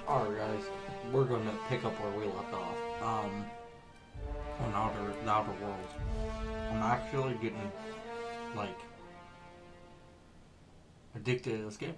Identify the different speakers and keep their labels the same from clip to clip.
Speaker 1: Alright guys, we're gonna pick up where we left off. On the Outer Worlds. I'm actually getting, like, addicted to this game.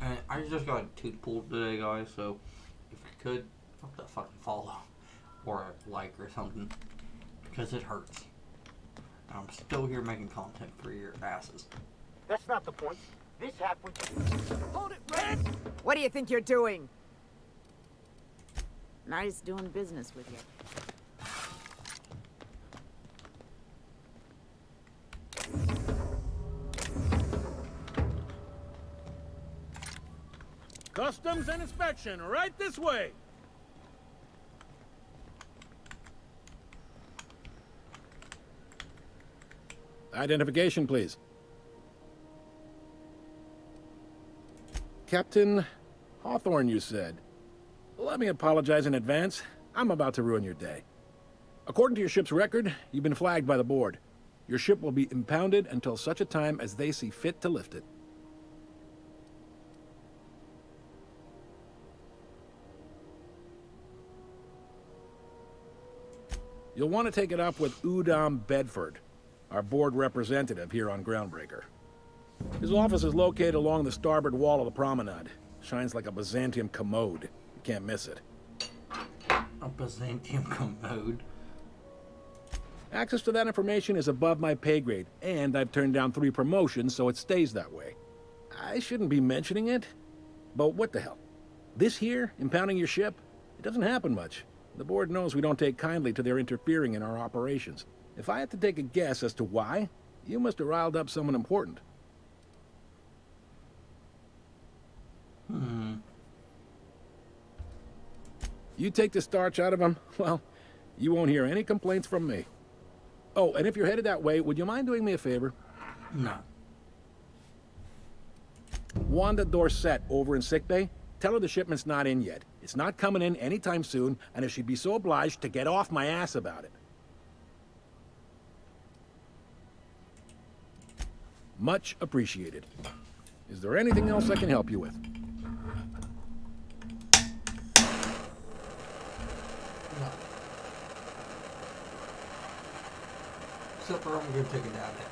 Speaker 1: And I just got a tooth pulled today, guys, so if you could, drop that fucking follow. Or a like or something. Because it hurts. And I'm still here making content for your asses.
Speaker 2: That's not the point. This happened.
Speaker 3: Hold it, Red! What do you think you're doing? Nice doing business with you.
Speaker 4: Customs and inspection, right this way. Identification, please. Captain Hawthorne, you said. Let me apologize in advance. I'm about to ruin your day. According to your ship's record, you've been flagged by the board. Your ship will be impounded until such a time as they see fit to lift it. You'll want to take it up with Udom Bedford, our board representative here on Groundbreaker. His office is located along the starboard wall of the promenade. Shines like a Byzantium commode. You can't miss it.
Speaker 1: A Byzantium commode?
Speaker 4: Access to that information is above my pay grade, and I've turned down 3 promotions, so it stays that way. I shouldn't be mentioning it, but what the hell? This here, impounding your ship, it doesn't happen much. The board knows we don't take kindly to their interfering in our operations. If I had to take a guess as to why, you must have riled up someone important. You take the starch out of him, well, you won't hear any complaints from me. Oh, and if you're headed that way, would you mind doing me a favor?
Speaker 1: No.
Speaker 4: Wanda Dorset over in sickbay, tell her the shipment's not in yet. It's not coming in anytime soon, and if she'd be so obliged to get off my ass about it. Much appreciated. Is there anything else I can help you with?
Speaker 1: No. Except for I'm gonna take a dab at it.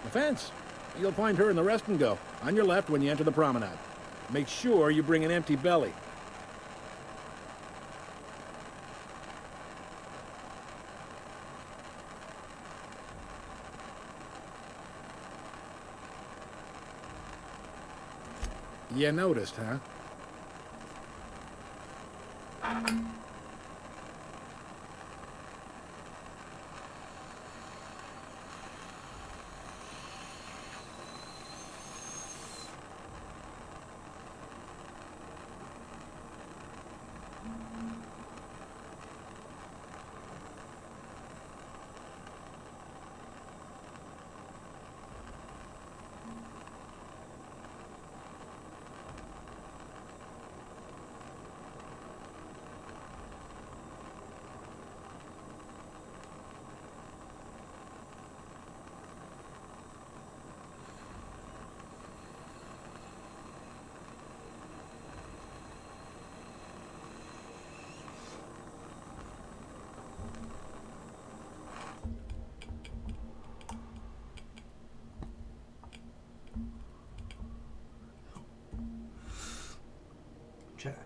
Speaker 4: The fence. You'll find her in the rest and go, on your left when you enter the promenade. Make sure you bring an empty belly. You noticed, huh?
Speaker 1: Chat.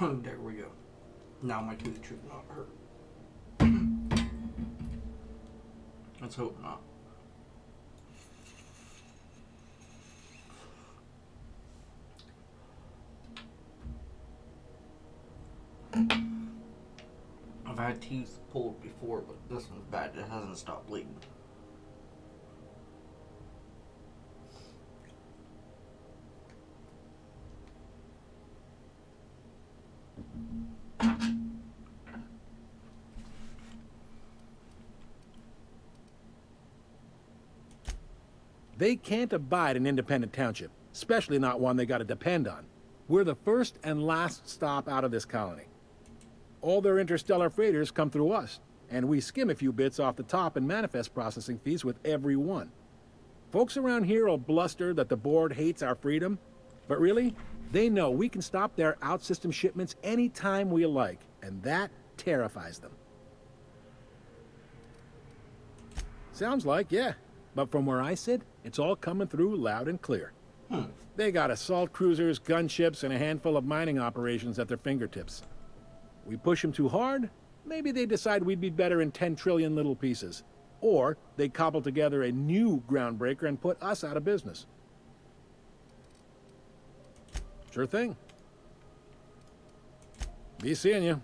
Speaker 1: There we go. Now my tooth should not hurt. Let's hope not. I've had teeth pulled before, but this one's bad. It hasn't stopped bleeding.
Speaker 4: They can't abide an independent township, especially not one they gotta depend on. We're the first and last stop out of this colony. All their interstellar freighters come through us, and we skim a few bits off the top in manifest processing fees with every one. Folks around here will bluster that the board hates our freedom, but really, they know we can stop their out-system shipments anytime we like, and that terrifies them. Sounds like, yeah. But from where I sit, it's all coming through loud and clear. They got assault cruisers, gunships, and a handful of mining operations at their fingertips. We push them too hard, maybe they decide we'd be better in 10 trillion little pieces. Or they cobble together a new groundbreaker and put us out of business. Sure thing. Be seeing you.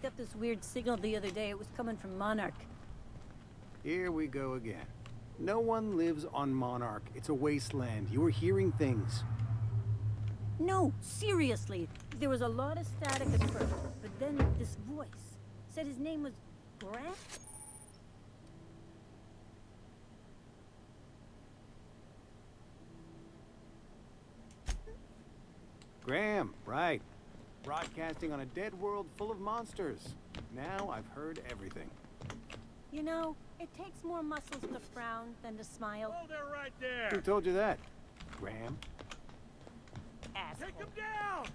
Speaker 5: Got this weird signal the other day. It was coming from Monarch.
Speaker 6: Here we go again. No one lives on Monarch. It's a wasteland. You were hearing things.
Speaker 5: No, seriously. There was a lot of static at first, but then this voice said his name was Grant?
Speaker 6: Graham, right. Broadcasting on a dead world full of monsters. Now I've heard everything.
Speaker 5: You know, it takes more muscles to frown than to smile.
Speaker 4: Hold it right there!
Speaker 6: Who told you that? Graham?
Speaker 5: Asshole.
Speaker 4: Take him down!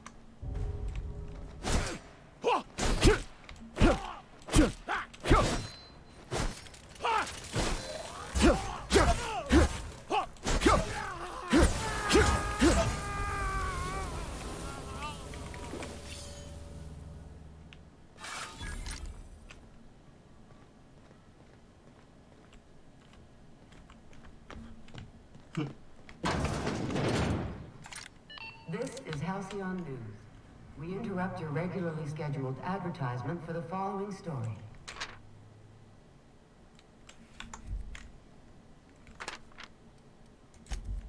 Speaker 7: This is Halcyon News. We interrupt your regularly scheduled advertisement for the following story.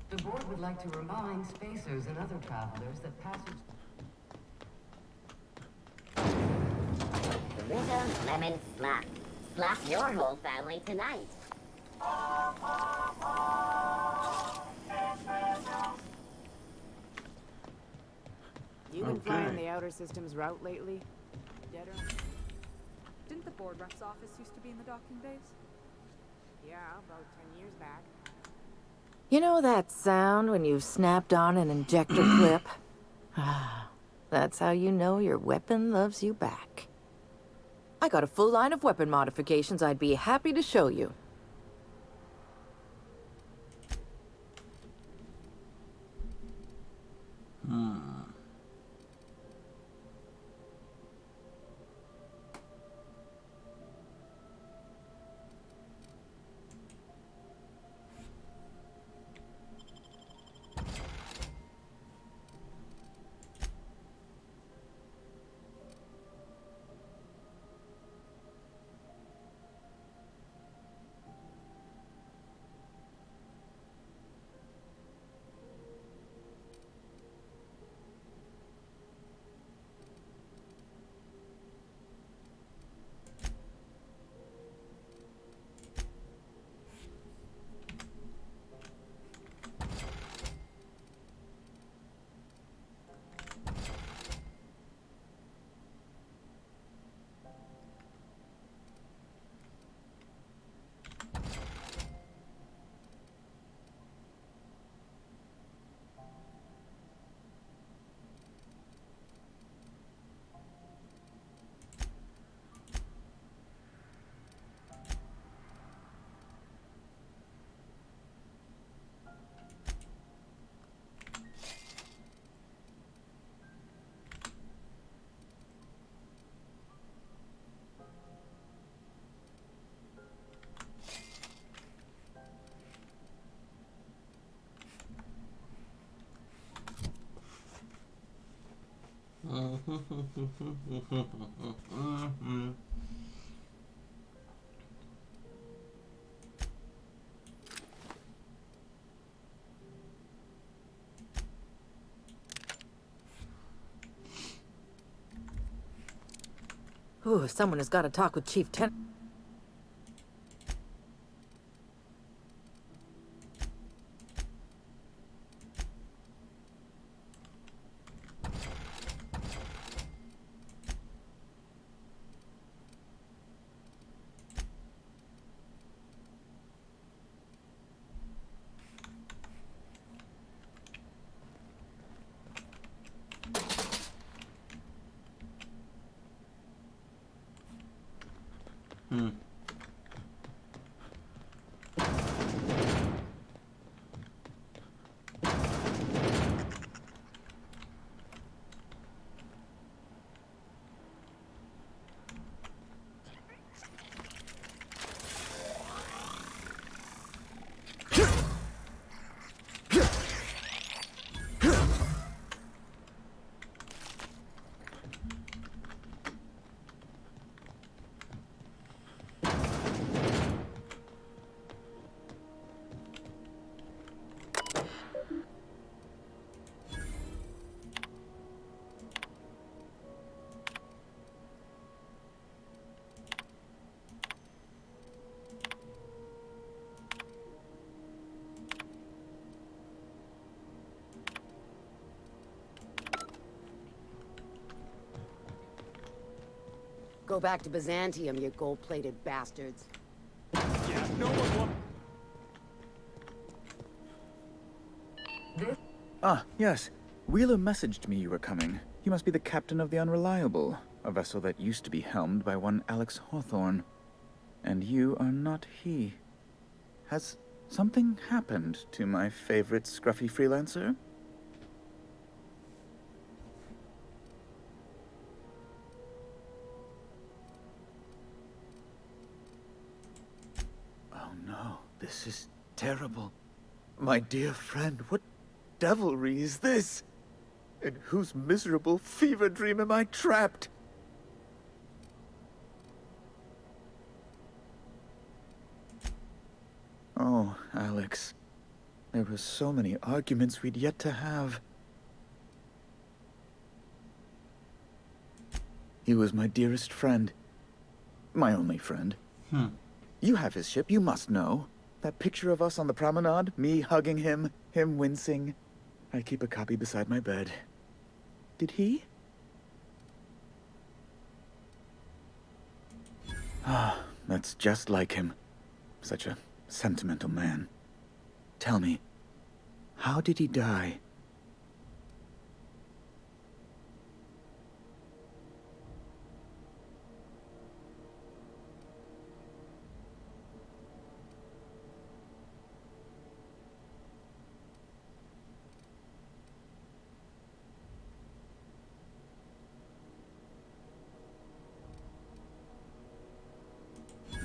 Speaker 7: The board would like to remind spacers and other travelers that passage...
Speaker 8: Rizzo's Lemon Slap. Slap your whole family tonight.
Speaker 3: You been flying the outer systems route lately? Dead or...
Speaker 9: Didn't the board rep's office used to be in the docking bays?
Speaker 3: Yeah, about 10 years back. You know that sound when you've snapped on an injector clip? That's how you know your weapon loves you back. I got a full line of weapon modifications I'd be happy to show you. Ooh, someone has got to talk with Chief Ten.
Speaker 7: Go back to Byzantium, you gold-plated bastards.
Speaker 6: Yeah, no one wants...
Speaker 10: Ah, yes. Wheeler messaged me you were coming. He must be the captain of the Unreliable, a vessel that used to be helmed by one Alex Hawthorne. And you are not he. Has something happened to my favorite scruffy freelancer? Oh no, this is terrible. My dear friend, what devilry is this? In whose miserable fever dream am I trapped? Oh, Alex. There were so many arguments we'd yet to have. He was my dearest friend. My only friend. You have his ship, you must know. That picture of us on the promenade, me hugging him, him wincing. I keep a copy beside my bed. Did he? Ah, that's just like him. Such a sentimental man. Tell me, how did he die?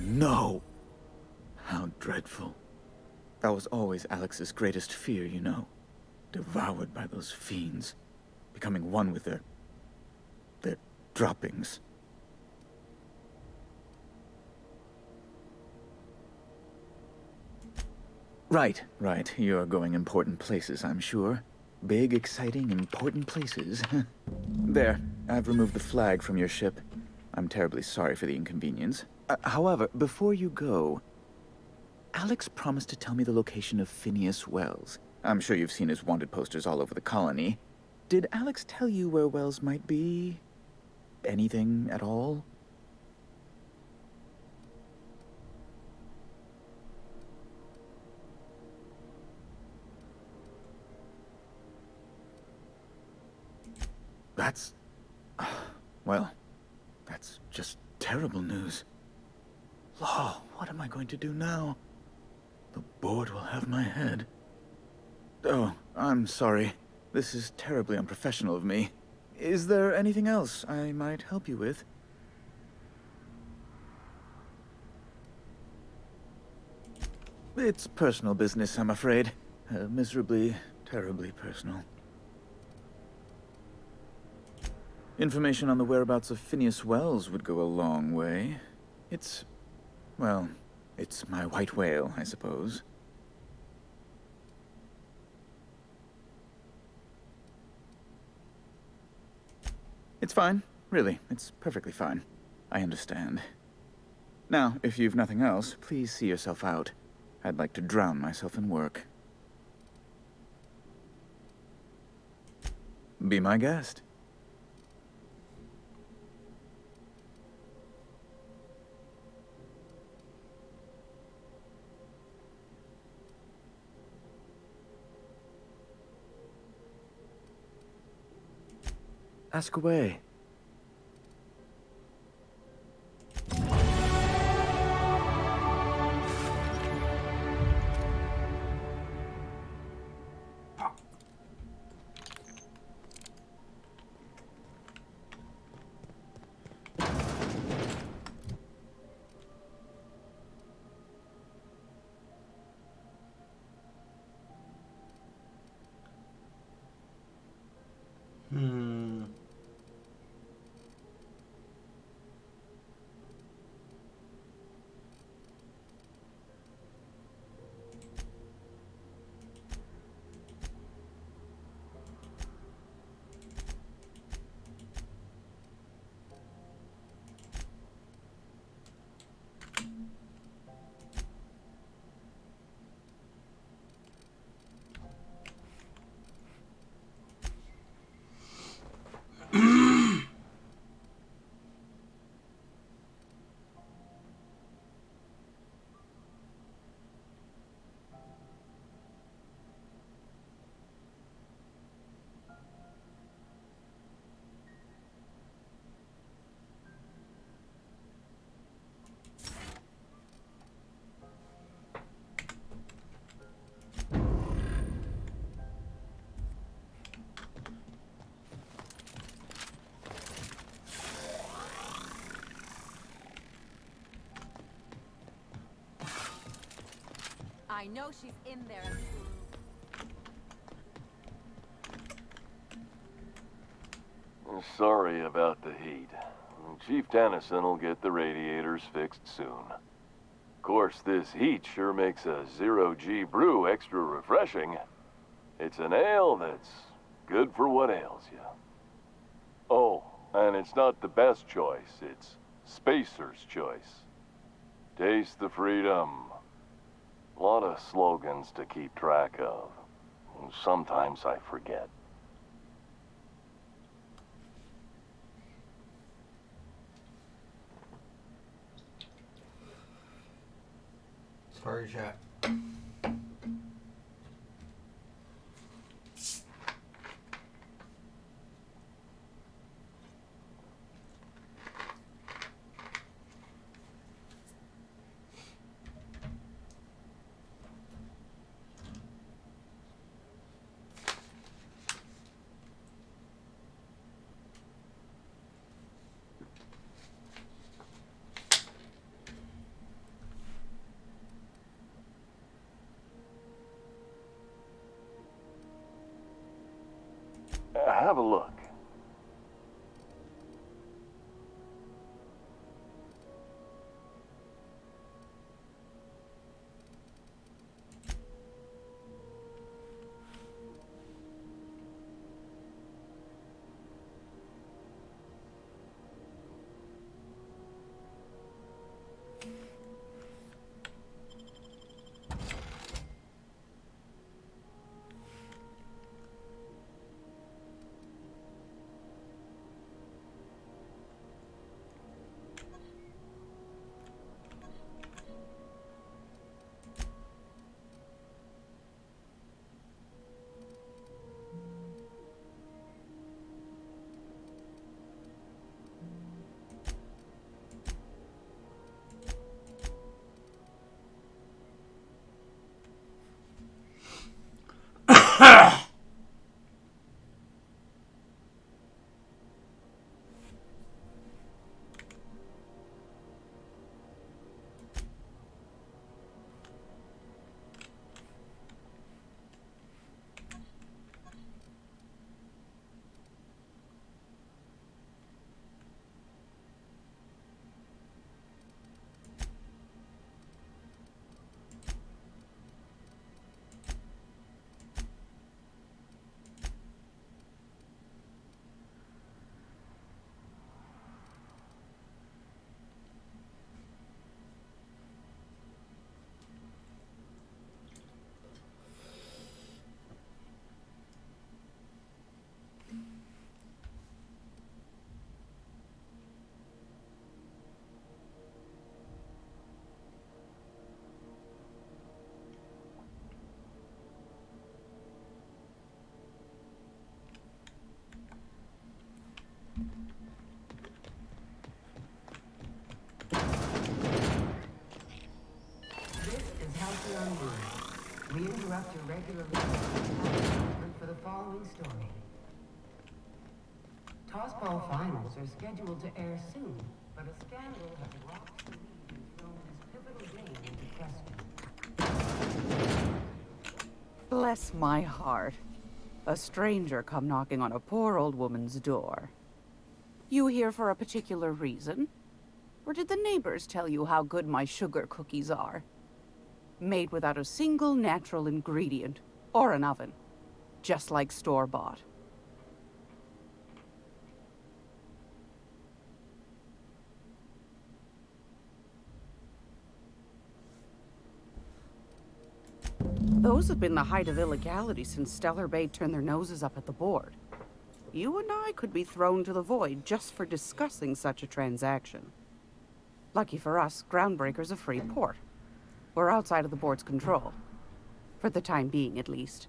Speaker 10: No! How dreadful. That was always Alex's greatest fear, you know. Devoured by those fiends. Becoming one with their droppings. Right. You're going important places, I'm sure. Big, exciting, important places. There, I've removed the flag from your ship. I'm terribly sorry for the inconvenience. However, before you go, Alex promised to tell me the location of Phineas Wells. I'm sure you've seen his wanted posters all over the colony. Did Alex tell you where Wells might be? Anything at all? That's... well, that's just terrible news. Law, what am I going to do now? The board will have my head. Oh, I'm sorry. This is terribly unprofessional of me. Is there anything else I might help you with? It's personal business, I'm afraid. Miserably, terribly personal. Information on the whereabouts of Phineas Wells would go a long way. Well, it's my white whale, I suppose. It's fine. Really, it's perfectly fine. I understand. Now, if you've nothing else, please see yourself out. I'd like to drown myself in work. Be my guest. Ask away.
Speaker 9: I know she's in there.
Speaker 11: Sorry about the heat. Chief Tennyson will get the radiators fixed soon. Of course, this heat sure makes a zero-G brew extra refreshing. It's an ale that's good for what ails you. Oh, and it's not the best choice. It's Spacer's choice. Taste the freedom. A lot of slogans to keep track of. Sometimes I forget.
Speaker 1: Sorry, chat.
Speaker 11: Have a look.
Speaker 7: interrupt your regularly scheduled advertisement for the following story. Tossball finals are scheduled to air soon, but a scandal has rocked the league and thrown this pivotal game into question.
Speaker 12: Bless my heart. A stranger come knocking on a poor old woman's door. You here for a particular reason? Or did the neighbors tell you how good my sugar cookies are? Made without a single natural ingredient, or an oven. Just like store-bought. Those have been the height of illegality since Stellar Bay turned their noses up at the board. You and I could be thrown to the void just for discussing such a transaction. Lucky for us, Groundbreaker's a free port. We're outside of the board's control. For the time being, at least.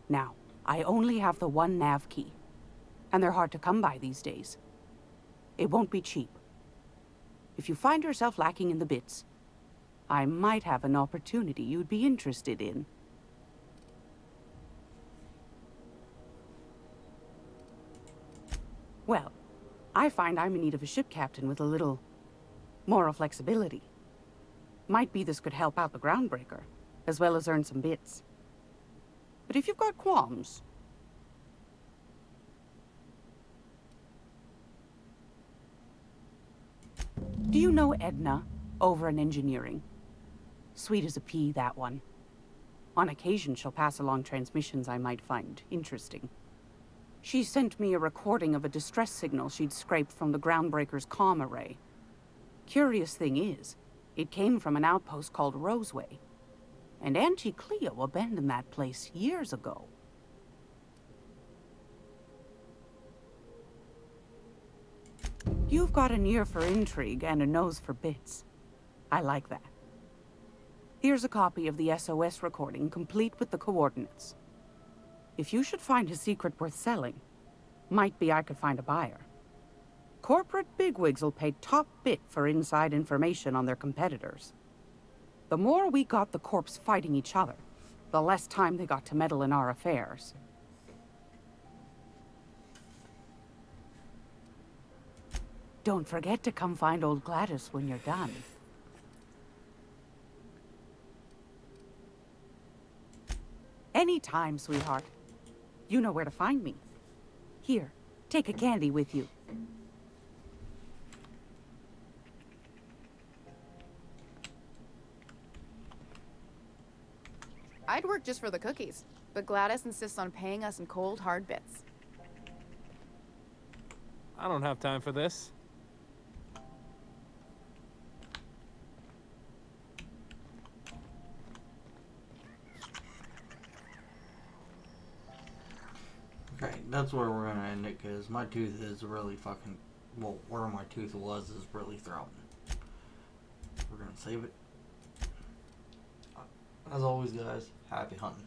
Speaker 12: Now, I only have the one nav key. And they're hard to come by these days. It won't be cheap. If you find yourself lacking in the bits, I might have an opportunity you'd be interested in. Well, I find I'm in need of a ship captain with a little moral flexibility. Might be this could help out the Groundbreaker, as well as earn some bits. But if you've got qualms... Do you know Edna, over in engineering? Sweet as a pea, that one. On occasion, she'll pass along transmissions I might find interesting. She sent me a recording of a distress signal she'd scraped from the Groundbreaker's comm array. Curious thing is, it came from an outpost called Roseway. And Auntie Cleo abandoned that place years ago. You've got an ear for intrigue and a nose for bits. I like that. Here's a copy of the SOS recording, complete with the coordinates. If you should find a secret worth selling, might be I could find a buyer. Corporate bigwigs will pay top bit for inside information on their competitors. The more we got the corps fighting each other, the less time they got to meddle in our affairs. Don't forget to come find old Gladys when you're done. Anytime, sweetheart. You know where to find me. Here, take a candy with you.
Speaker 9: I'd work just for the cookies, but Gladys insists on paying us in cold, hard bits.
Speaker 13: I don't have time for this.
Speaker 1: Okay, that's where we're gonna end it, because my tooth is really fucking... Well, where my tooth was is really throbbing. We're gonna save it. As always, guys, happy hunting.